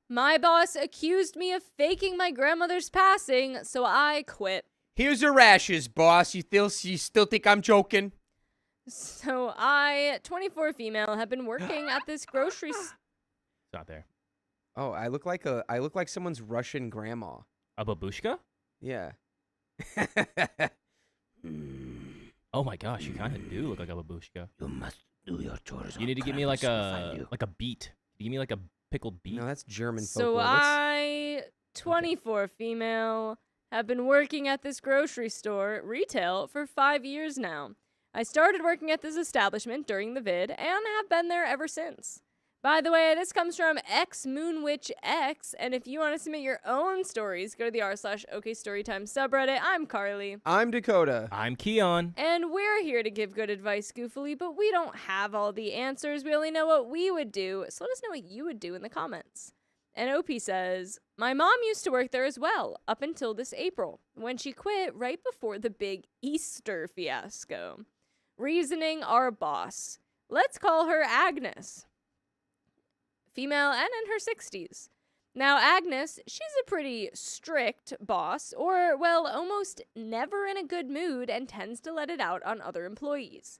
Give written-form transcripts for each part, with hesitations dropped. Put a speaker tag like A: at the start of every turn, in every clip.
A: My boss accused me of faking my grandmother's passing, so I quit.
B: Here's your rashes, boss. You still think I'm joking?
A: So I, 24 female, have been working at this grocery
C: It's not there.
B: Oh, I look like someone's Russian grandma.
C: A babushka?
B: Yeah.
C: Oh my gosh, you kind of do look like a babushka.
D: You must do your chores.
C: You need to give me like a beet. Give me like a pickled beet.
B: No, that's German
A: So
B: folklore.
A: I, 24 female, have been working at this grocery store, retail, for 5 years now. I started working at this establishment during the vid and have been there ever since. By the way, this comes from XMoonWitchX, and if you want to submit your own stories, go to the r/OKStorytime subreddit. I'm Carly.
B: I'm Dakota.
C: I'm Keon.
A: And we're here to give good advice goofily, but we don't have all the answers. We only know what we would do, so let us know what you would do in the comments. And OP says, my mom used to work there as well, up until this April, when she quit right before the big Easter fiasco. Reasoning our boss. Let's call her Agnes. Female and in her 60s. Now, Agnes, she's a pretty strict boss, or, well, almost never in a good mood and tends to let it out on other employees.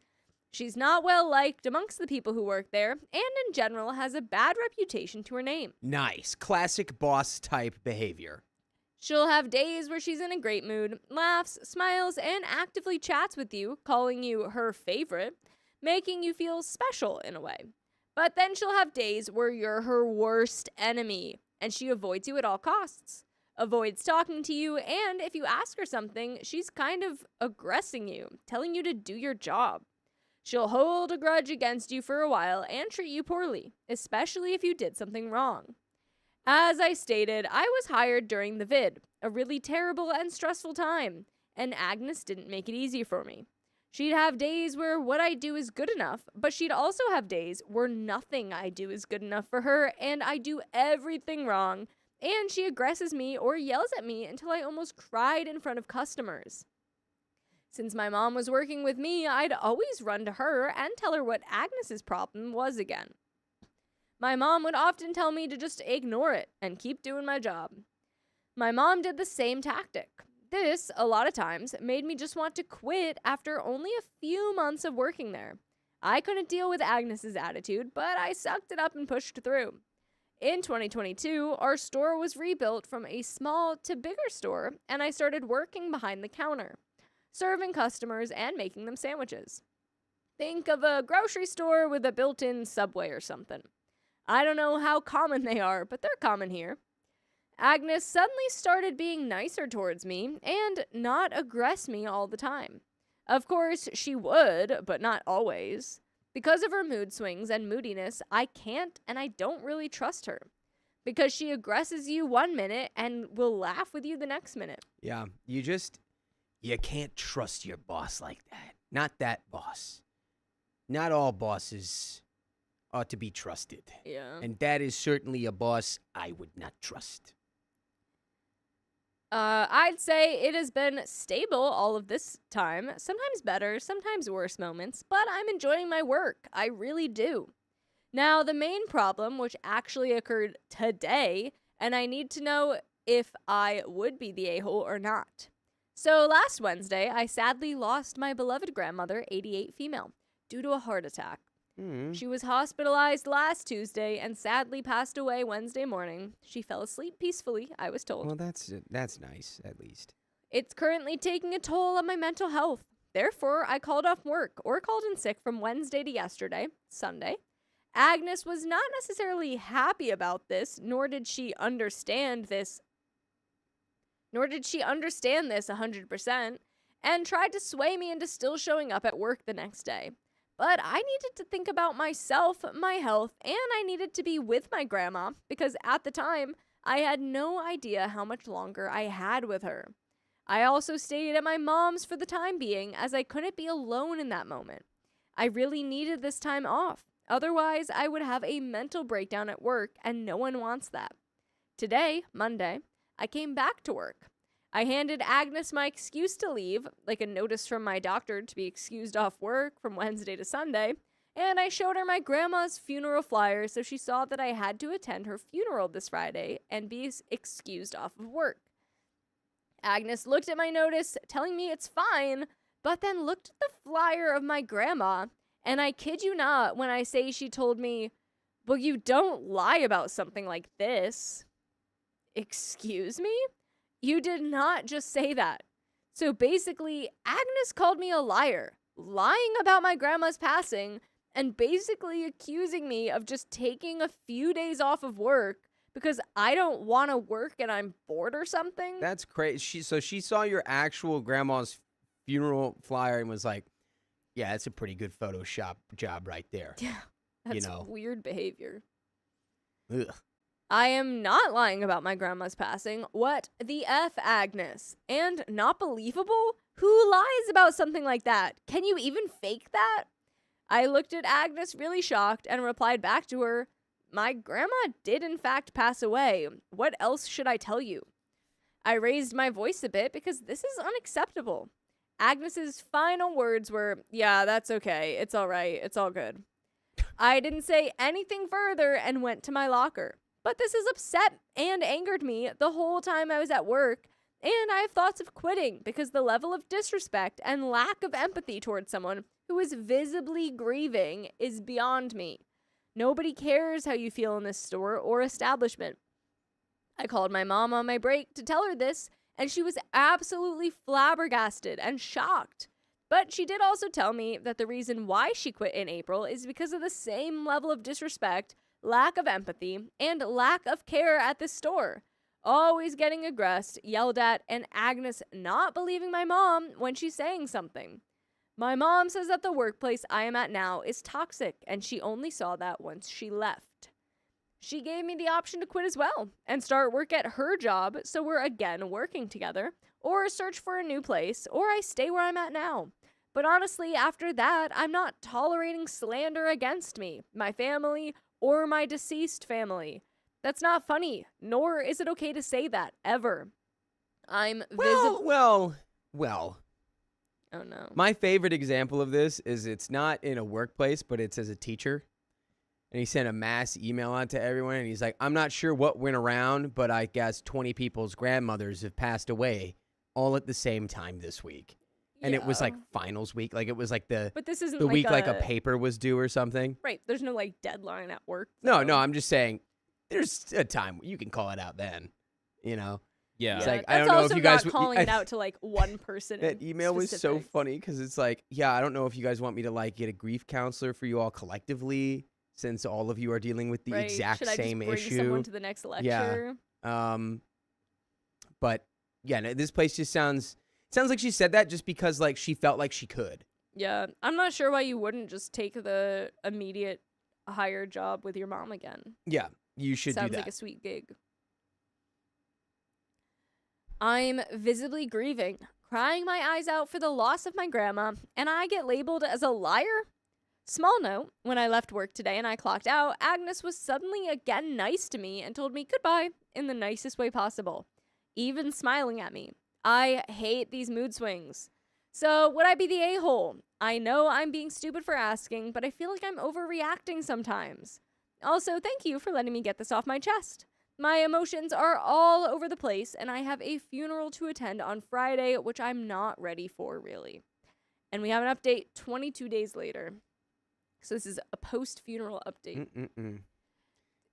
A: She's not well liked amongst the people who work there, and in general has a bad reputation to her name.
B: Nice. Classic boss type behavior.
A: She'll have days where she's in a great mood, laughs, smiles, and actively chats with you, calling you her favorite, making you feel special in a way. But then she'll have days where you're her worst enemy, and she avoids you at all costs, avoids talking to you, and if you ask her something, she's kind of aggressing you, telling you to do your job. She'll hold a grudge against you for a while and treat you poorly, especially if you did something wrong. As I stated, I was hired during the vid, a really terrible and stressful time, and Agnes didn't make it easy for me. She'd have days where what I do is good enough, but she'd also have days where nothing I do is good enough for her, and I do everything wrong, and she aggresses me or yells at me until I almost cried in front of customers. Since my mom was working with me, I'd always run to her and tell her what Agnes's problem was again. My mom would often tell me to just ignore it and keep doing my job. My mom did the same tactic. This, a lot of times, made me just want to quit after only a few months of working there. I couldn't deal with Agnes's attitude, but I sucked it up and pushed through. In 2022, our store was rebuilt from a small to bigger store, and I started working behind the counter, serving customers and making them sandwiches. Think of a grocery store with a built-in Subway or something. I don't know how common they are, but they're common here. Agnes suddenly started being nicer towards me and not aggress me all the time. Of course, she would, but not always. Because of her mood swings and moodiness, I can't and I don't really trust her. Because she aggresses you one minute and will laugh with you the next minute.
B: Yeah, you can't trust your boss like that. Not that boss. Not all bosses are to be trusted.
A: Yeah.
B: And that is certainly a boss I would not trust.
A: I'd say it has been stable all of this time. Sometimes better, sometimes worse moments, but I'm enjoying my work. I really do. Now, the main problem, which actually occurred today, and I need to know if I would be the a-hole or not. So last Wednesday, I sadly lost my beloved grandmother, 88 female, due to a heart attack. She was hospitalized last Tuesday and sadly passed away Wednesday morning. She fell asleep peacefully, I was told.
B: Well, that's nice, at least.
A: It's currently taking a toll on my mental health. Therefore, I called off work or called in sick from Wednesday to yesterday, Sunday. Agnes was not necessarily happy about this, nor did she understand this 100%, and tried to sway me into still showing up at work the next day. But I needed to think about myself, my health, and I needed to be with my grandma because at the time, I had no idea how much longer I had with her. I also stayed at my mom's for the time being as I couldn't be alone in that moment. I really needed this time off. Otherwise, I would have a mental breakdown at work, and no one wants that. Today, Monday, I came back to work. I handed Agnes my excuse to leave, like a notice from my doctor to be excused off work from Wednesday to Sunday, and I showed her my grandma's funeral flyer so she saw that I had to attend her funeral this Friday and be excused off of work. Agnes looked at my notice, telling me it's fine, but then looked at the flyer of my grandma, and I kid you not when I say she told me, "Well, you don't lie about something like this." Excuse me? You did not just say that. So basically, Agnes called me a liar, lying about my grandma's passing, and basically accusing me of just taking a few days off of work because I don't want to work and I'm bored or something.
B: That's crazy. So she saw your actual grandma's funeral flyer and was like, yeah, that's a pretty good Photoshop job right there.
A: Yeah, that's weird behavior.
B: Ugh.
A: I am not lying about my grandma's passing. What the F, Agnes? And not believable? Who lies about something like that? Can you even fake that? I looked at Agnes really shocked and replied back to her, "My grandma did in fact pass away. What else should I tell you?" I raised my voice a bit because this is unacceptable. Agnes's final words were, "Yeah, that's okay. It's all right. It's all good." I didn't say anything further and went to my locker. But this has upset and angered me the whole time I was at work, and I have thoughts of quitting because the level of disrespect and lack of empathy towards someone who is visibly grieving is beyond me. Nobody cares how you feel in this store or establishment. I called my mom on my break to tell her this, and she was absolutely flabbergasted and shocked. But she did also tell me that the reason why she quit in April is because of the same level of disrespect, lack of empathy, and lack of care at the store. Always getting aggressed, yelled at, and Agnes not believing my mom when she's saying something. My mom says that the workplace I am at now is toxic, and she only saw that once she left. She gave me the option to quit as well and start work at her job so we're again working together, or search for a new place, or I stay where I'm at now. But honestly, after that, I'm not tolerating slander against me, my family, or my deceased family. That's not funny, nor is it okay to say that, ever. I'm visible.
B: Well.
A: Oh, no.
B: My favorite example of this is it's not in a workplace, but it's as a teacher. And he sent a mass email out to everyone, and he's like, "I'm not sure what went around, but I guess 20 people's grandmothers have passed away all at the same time this week." And it was like finals week. Like it was like
A: But this isn't
B: the week like a paper was due or something.
A: Right. There's no like deadline at work.
B: No, I'm just saying there's a time you can call it out then, you know?
C: Yeah.
B: It's like,
A: that's
B: I don't know
A: also
B: if you guys
A: not calling it out to like one person.
B: That email was so
A: specific.
B: funny because it's like, yeah, I don't know if you guys want me to like get a grief counselor for you all collectively since all of you are dealing with the
A: Right.
B: exact
A: Should I
B: same
A: just bring
B: issue.
A: someone to the next lecture?
B: But yeah, no, this place just sounds like she said that just because like she felt like she could.
A: Yeah. I'm not sure why you wouldn't just take the immediate hire job with your mom again.
B: Yeah, you should do that.
A: Sounds like a sweet gig. I'm visibly grieving, crying my eyes out for the loss of my grandma, and I get labeled as a liar? Small note, when I left work today and I clocked out, Agnes was suddenly again nice to me and told me goodbye in the nicest way possible, even smiling at me. I hate these mood swings. So would I be the a-hole? I know I'm being stupid for asking, but I feel like I'm overreacting sometimes. Also, thank you for letting me get this off my chest. My emotions are all over the place, and I have a funeral to attend on Friday, which I'm not ready for, really. And we have an update 22 days later. So this is a post-funeral update.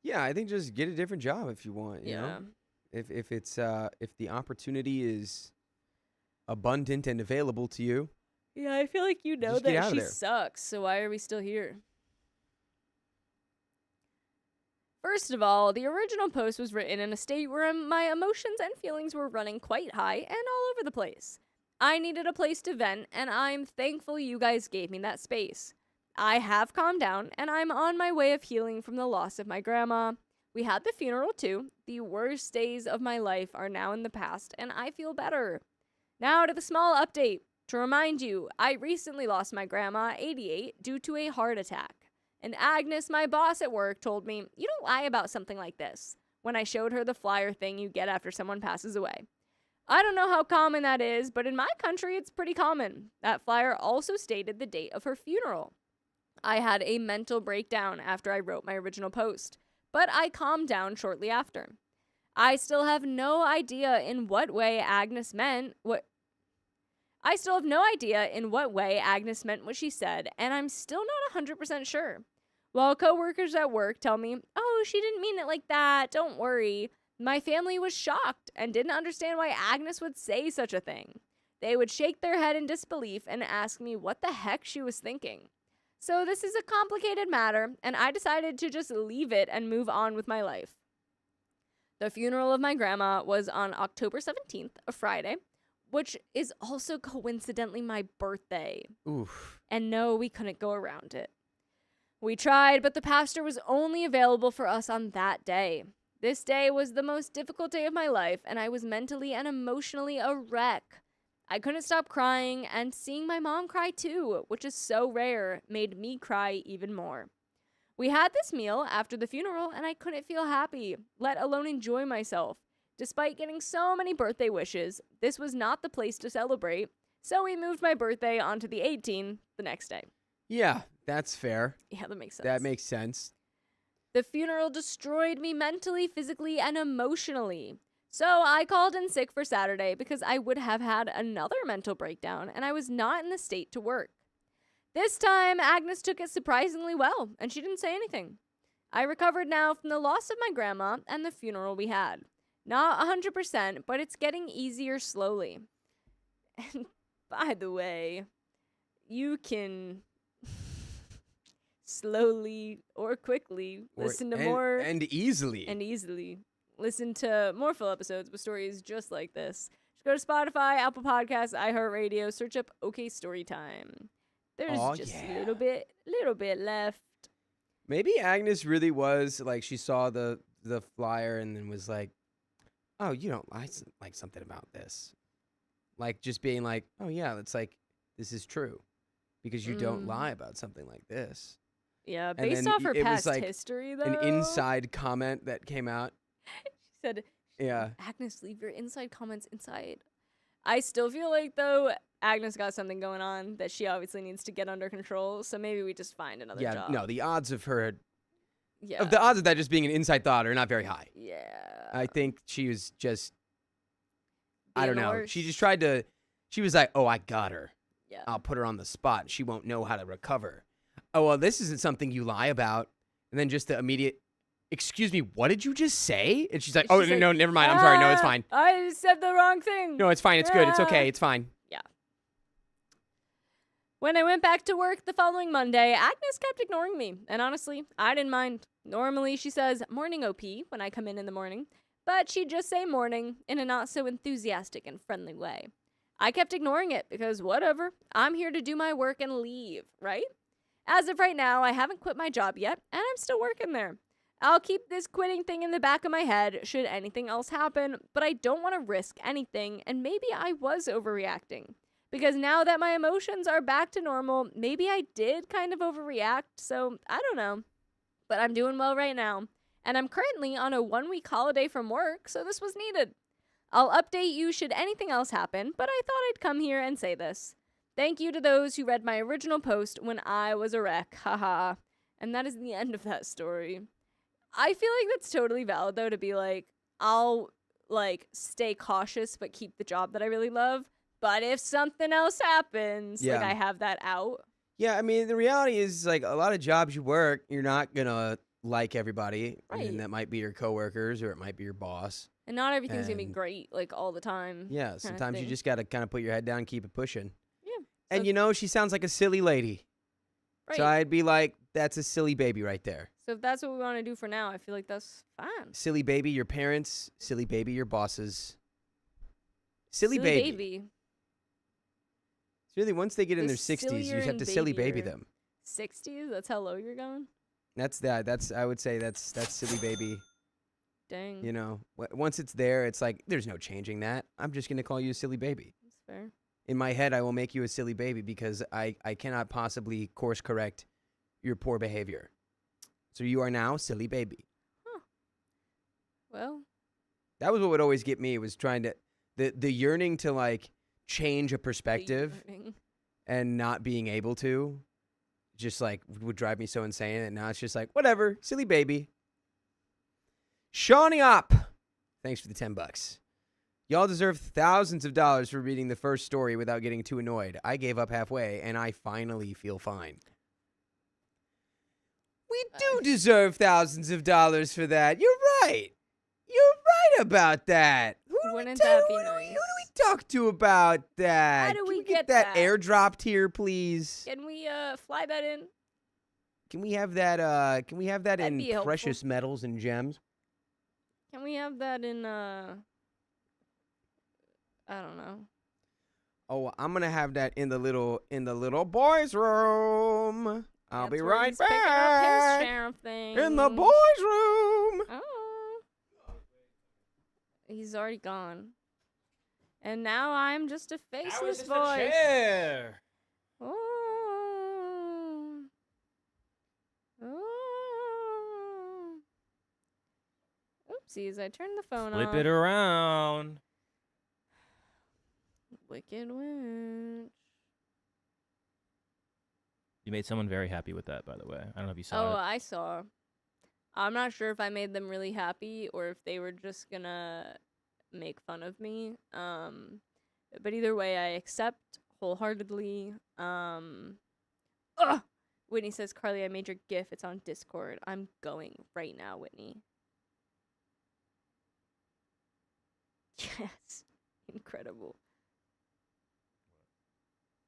B: Yeah, I think just get a different job if you want, you know? If it's if the opportunity is abundant and available to you.
A: Yeah, I feel like you know
B: just get
A: that
B: out of
A: she
B: there.
A: sucks, so why are we still here? First of all, the original post was written in a state where my emotions and feelings were running quite high and all over the place. I needed a place to vent, and I'm thankful you guys gave me that space. I have calmed down, and I'm on my way of healing from the loss of my grandma. We had the funeral too. The worst days of my life are now in the past, and I feel better. Now to the small update. To remind you, I recently lost my grandma, 88, due to a heart attack. And Agnes, my boss at work, told me, "You don't lie about something like this," when I showed her the flyer thing you get after someone passes away. I don't know how common that is, but in my country, it's pretty common. That flyer also stated the date of her funeral. I had a mental breakdown after I wrote my original post, but I calmed down shortly after. I still have no idea in what way Agnes meant what she said, and I'm still not 100% sure. While coworkers at work tell me, "Oh, she didn't mean it like that, don't worry," my family was shocked and didn't understand why Agnes would say such a thing. They would shake their head in disbelief and ask me what the heck she was thinking. So this is a complicated matter, and I decided to just leave it and move on with my life. The funeral of my grandma was on October 17th, a Friday, which is also coincidentally my birthday.
B: Oof.
A: And no, we couldn't go around it. We tried, but the pastor was only available for us on that day. This day was the most difficult day of my life, and I was mentally and emotionally a wreck. I couldn't stop crying, and seeing my mom cry too, which is so rare, made me cry even more. We had this meal after the funeral, and I couldn't feel happy, let alone enjoy myself. Despite getting so many birthday wishes, this was not the place to celebrate, so we moved my birthday onto the 18th the next day.
B: Yeah, that's fair.
A: Yeah, that makes sense.
B: That makes sense.
A: The funeral destroyed me mentally, physically, and emotionally. So I called in sick for Saturday because I would have had another mental breakdown and I was not in the state to work. This time, Agnes took it surprisingly well and she didn't say anything. I recovered now from the loss of my grandma and the funeral we had. Not 100%, but it's getting easier slowly. And by the way, you can slowly or quickly listen to more
B: and easily.
A: Listen to more full episodes with stories just like this. Just go to Spotify, Apple Podcasts, iHeartRadio, search up OK Storytime. There's a little bit left.
B: Maybe Agnes really was like, she saw the flyer and then was like, "Oh, you don't like something about this." Like just being like, "Oh yeah, it's like this is true," because you don't lie about something like this.
A: Yeah, based off her past history, though.
B: An inside comment that came out.
A: She said,
B: "Yeah,
A: Agnes, leave your inside comments inside." I still feel like, though, Agnes got something going on that she obviously needs to get under control, so maybe we just find another job.
B: No, the odds of her...
A: Yeah.
B: The odds of that just being an inside thought are not very high.
A: Yeah.
B: I think she was just...
A: Being
B: I don't know.
A: worse.
B: She just tried to... She was like, "Oh, I got her.
A: Yeah.
B: I'll put her on the spot. She won't know how to recover." "Oh, well, this isn't something you lie about." And then just the immediate... "Excuse me, what did you just say?" And she's like, "Oh, no, never mind. I'm sorry. No, it's fine.
A: I said the wrong thing.
B: No, it's fine. It's good. It's okay. It's fine."
A: Yeah. When I went back to work the following Monday, Agnes kept ignoring me. And honestly, I didn't mind. Normally, she says, "Morning, OP," when I come in the morning. But she'd just say morning in a not so enthusiastic and friendly way. I kept ignoring it because whatever. I'm here to do my work and leave, right? As of right now, I haven't quit my job yet, and I'm still working there. I'll keep this quitting thing in the back of my head should anything else happen, but I don't want to risk anything, and maybe I was overreacting. Because now that my emotions are back to normal, maybe I did kind of overreact, so I don't know. But I'm doing well right now, and I'm currently on a 1-week holiday from work, so this was needed. I'll update you should anything else happen, but I thought I'd come here and say this. Thank you to those who read my original post when I was a wreck, haha. And that is the end of that story. I feel like that's totally valid, though, to be like, I'll, stay cautious but keep the job that I really love. But if something else happens, I have that out.
B: Yeah, I mean, the reality is, a lot of jobs you work, you're not going to like everybody.
A: Right.
B: And that might be your coworkers or it might be your boss.
A: And not everything's going to be great, all the time.
B: Yeah, sometimes you just got to kind of put your head down and keep it pushing.
A: Yeah.
B: And, she sounds like a silly lady.
A: Right.
B: So I'd be like, that's a silly baby right there.
A: So if that's what we want to do for now, I feel like that's fine.
B: Silly baby, your parents. Silly baby, your bosses. Silly baby. It's really, once they get in their 60s, you have to silly baby them.
A: 60s? That's how low you're going?
B: I would say that's silly baby.
A: Dang.
B: Once it's there, it's like, there's no changing that. I'm just going to call you a silly baby.
A: That's fair.
B: In my head, I will make you a silly baby because I cannot possibly course correct your poor behavior. So you are now silly baby.
A: Huh. Well.
B: That was what would always get me, was trying to, the yearning to change a perspective and not being able to. just like would drive me so insane. And now it's just like, whatever, silly baby. Shawnee Up. Thanks for the $10. Y'all deserve thousands of dollars for reading the first story without getting too annoyed. I gave up halfway, and I finally feel fine. We do deserve thousands of dollars for that. You're right. You're right about that.
A: Wouldn't that be
B: Who do
A: nice?
B: we talk to about that?
A: How do we
B: Can
A: get
B: that
A: that?
B: airdropped here, please?
A: Can we fly that in?
B: Can we have that? Can we have that
A: That'd be
B: in
A: helpful.
B: precious metals and gems?
A: Can we have that in I don't know.
B: Oh, I'm gonna have that in the little boys' room. I'll be
A: That's where
B: right
A: he's picking up his
B: back
A: sheriff thing.
B: in the boys' room.
A: Oh. He's already gone. And now I'm just a faceless voice.
C: chair?
A: Oh. Oh. Oopsies, I turned the phone off.
C: Flip it around.
A: Wicked Witch.
C: You made someone very happy with that, by the way. I don't know if you
A: Oh,
C: saw it.
A: I saw. I'm not sure if I made them really happy or if they were just gonna make fun of me. But either way, I accept wholeheartedly. Whitney says, Carly, I made your GIF. It's on Discord. I'm going right now, Whitney. Yes. Incredible.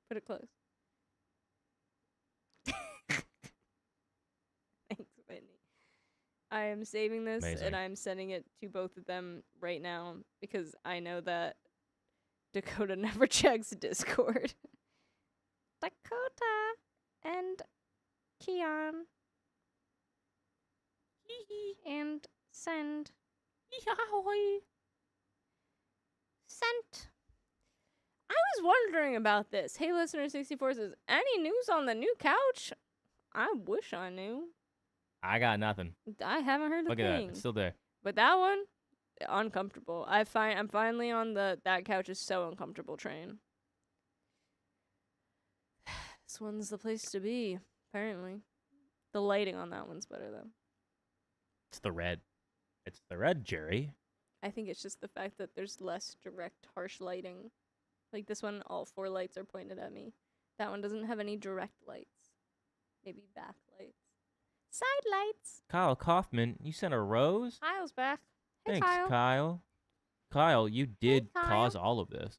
A: Put it close. Thanks, Whitney. I am saving this
C: Amazing.
A: and I'm sending it to both of them right now because I know that Dakota never checks Discord. Dakota and Keon. And send. Sent. I was wondering about this. Hey, listener 64 says, any news on the new couch? I wish I knew.
C: I got nothing.
A: I haven't heard a
C: Look
A: thing.
C: at that. It's still there.
A: But that one, uncomfortable. I'm finally on the that couch is so uncomfortable train. This one's the place to be, apparently. The lighting on that one's better though.
C: It's the red. It's the red, Jerry.
A: I think it's just the fact that there's less direct, harsh lighting. Like this one, all 4 lights are pointed at me. That one doesn't have any direct lights. Maybe backlights. Side lights.
C: Kyle Kaufman, you sent a rose?
A: Kyle's back. Hey,
C: Thanks,
A: Kyle.
C: Kyle. Kyle, you did
A: Kyle.
C: cause all of this.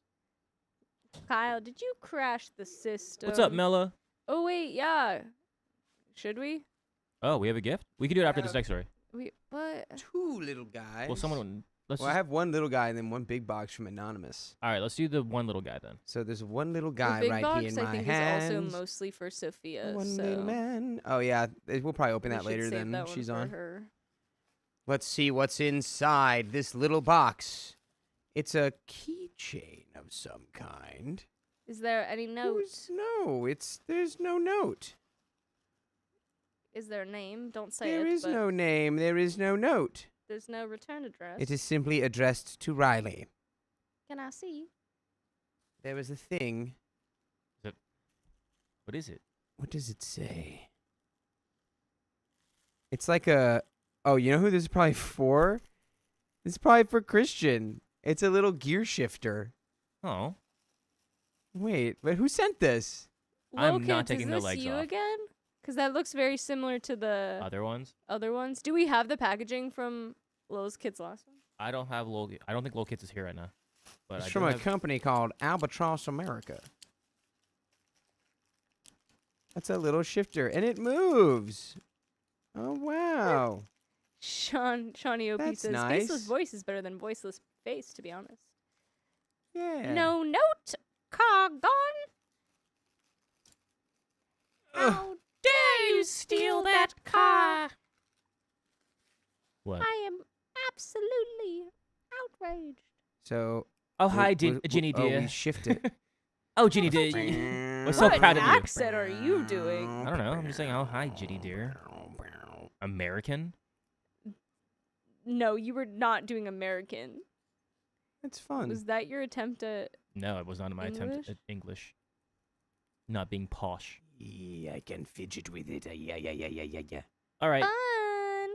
A: Kyle, did you crash the system?
C: What's up, Mella?
A: Oh, wait, yeah. Should we?
C: Oh, we have a gift? We can do it after this next story.
A: What?
B: 2 little guys.
C: Well, someone... Let's
B: Well, I have 1 little guy and then 1 big box from Anonymous.
C: All right, let's do the one little guy then.
B: So there's 1 little
A: The
B: guy
A: big
B: right
A: box,
B: here in
A: I
B: my
A: think,
B: hands.
A: is also mostly for Sophia.
B: One
A: so
B: little man. Oh yeah, we'll probably open
A: we
B: that
A: should
B: later.
A: save
B: Then
A: that one
B: she's
A: for
B: on.
A: her.
B: Let's see what's inside this little box. It's a keychain of some kind.
A: Is there any note?
B: There's no note.
A: Is there a name? Don't say
B: There
A: it.
B: is
A: but
B: no name. There is no note.
A: There's no return address.
B: It is simply addressed to Riley.
A: Can I see?
B: There was a thing.
C: What is it?
B: What does it say? It's like a... Oh, you know who this is probably for? This is probably for Christian. It's a little gear shifter.
C: Oh.
B: Wait, but who sent this?
C: I'm
A: Lil
C: not
A: Kids,
C: taking
A: is
C: the
A: this
C: legs
A: you
C: off.
A: again? Because that looks very similar to the
C: Other ones?
A: other ones. Do we have the packaging from Lil's Kids last one?
C: I don't have Lil... I don't think Lil Kids is here right now. But
B: It's
C: I
B: from
C: do
B: a
C: have...
B: company called Albatross America. That's a little shifter, and it moves. Oh, wow.
A: Shawnee OP
B: That's
A: says,
B: nice.
A: faceless voice is better than voiceless face, to be honest.
B: Yeah.
A: No note, car gone.
B: Ugh.
A: How dare you steal that car?
C: What?
A: I am absolutely outraged.
B: So...
C: Oh, hi,
B: Ginny
C: Ginny
B: Oh,
C: dear.
B: we shift it.
C: Oh, Ginny dear. We're so
A: What
C: proud of you.
A: accent are you doing?
C: I don't know. I'm just saying, oh, hi, Ginny dear. American?
A: No, you were not doing American.
B: It's fun.
A: Was that your attempt at...
C: No, it was not my attempt
A: English?
C: at English. Not being posh.
B: Yeah, I can fidget with it. Yeah.
C: All right.
A: Fun.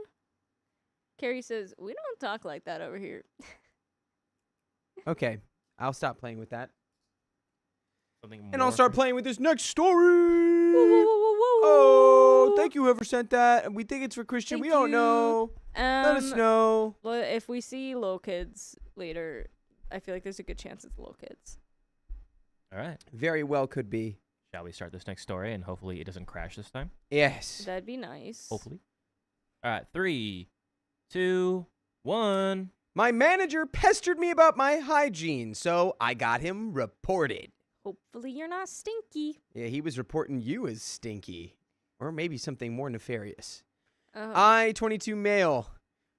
A: Carrie says, we don't talk like that over here.
B: Okay, I'll stop playing with that.
C: Something
B: And I'll
C: more
B: start
C: from-
B: playing with this next story.
A: Whoa, whoa, whoa, whoa,
B: Oh,
A: whoa.
B: thank you whoever sent that. We think it's for Christian.
A: Thank
B: we don't
A: you.
B: know. Let us know.
A: Well, if we see little kids later, I feel like there's a good chance it's little kids.
C: All right.
B: Very well could be.
C: Shall we start this next story and hopefully it doesn't crash this time?
B: Yes.
A: That'd be nice.
C: Hopefully. All right. 3, 2, 1.
B: My manager pestered me about my hygiene, so I got him reported.
A: Hopefully you're not stinky.
B: Yeah, he was reporting you as stinky. Or maybe something more nefarious.
A: Uh-huh.
B: I, 22 male,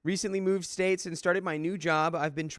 B: recently moved states and started my new job. I've been